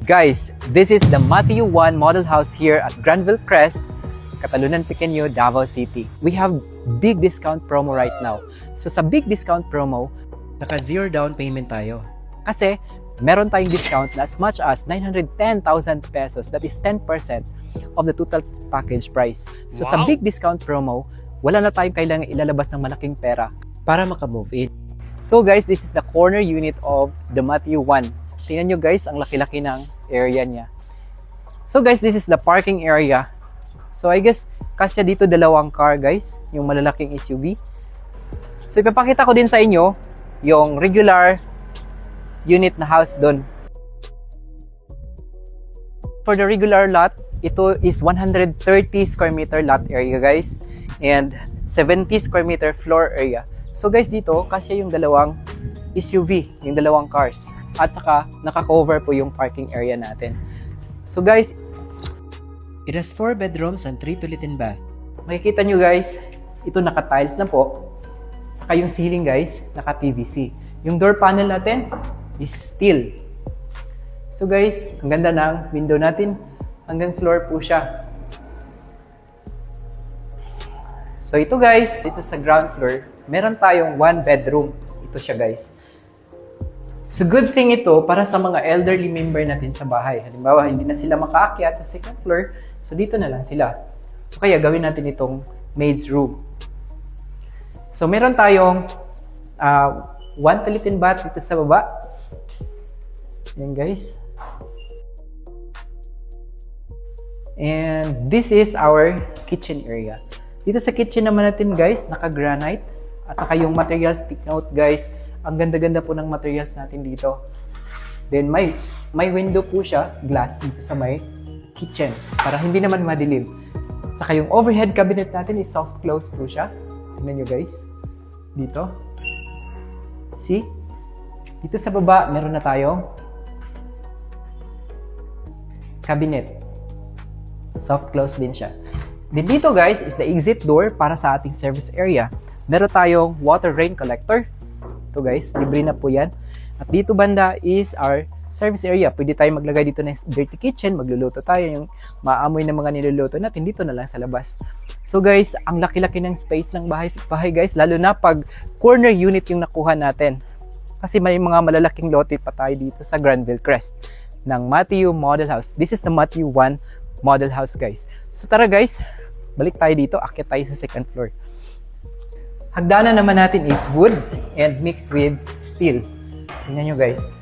Guys, this is the Matthew 1 model house here at Granville Crest, Catalunan Pequeño, Davao City. We have big discount promo right now. So sa big discount promo, naka zero down payment tayo. Kasi meron tayong discount na as much as 910,000 pesos. That is 10% of the total package price. So sa big discount promo, wala na tayong kailangan ilalabas ng malaking pera para maka-move in. So guys, this is the corner unit of the Matthew 1. Tingnan nyo guys, ang laki-laki ng area niya. So guys, this is the parking area. So I guess, kasya dito dalawang car guys, yung malalaking SUV. So ipapakita ko din sa inyo yung regular unit na house doon. For the regular lot, ito is 130 square meter lot area guys, and 70 square meter floor area. So guys, dito kasya yung dalawang SUV, yung dalawang cars. At saka naka-cover po yung parking area natin. So guys, it has 4 bedrooms and 3 toilet and bath. Makikita nyo guys, ito naka-tiles na po. Saka yung ceiling guys, naka-PVC. Yung door panel natin is steel. So guys, ang ganda ng window natin. Hanggang floor po siya. So ito guys, dito sa ground floor, meron tayong 1 bedroom. Ito siya guys. So good thing ito para sa mga elderly member natin sa bahay. Halimbawa, hindi na sila makaakyat sa second floor, so dito na lang sila. So kaya gawin natin itong maid's room. So meron tayong 1 toilet and bath dito sa baba. Yan guys. And this is our kitchen area. Dito sa kitchen naman natin guys, naka-granite. At saka yung materials, take note guys, ang ganda-ganda po ng materials natin dito. Then may window po siya, glass dito sa may kitchen para hindi naman madilim. Saka yung overhead cabinet natin is soft close po siya. Tingnan nyo guys. Dito. See? Dito sa baba, meron na tayong cabinet. Soft close din siya. Then dito guys is the exit door para sa ating service area. Meron tayong water rain collector. Ito guys, libre na po yan. At dito banda is our service area. Pwede tayo maglagay dito ng dirty kitchen, magluluto tayo, yung maamoy ng mga niluluto natin dito na lang sa labas. So guys, ang laki-laki ng space ng bahay guys, lalo na pag corner unit yung nakuha natin. Kasi may mga malalaking lote pa tayo dito sa Granville Crest ng Matthew Model House. This is the Matthew 1 Model House guys. So tara guys, balik tayo dito, akyat tayo sa second floor. Hagdanan naman natin is wood and mixed with steel. Tingnan nyo guys.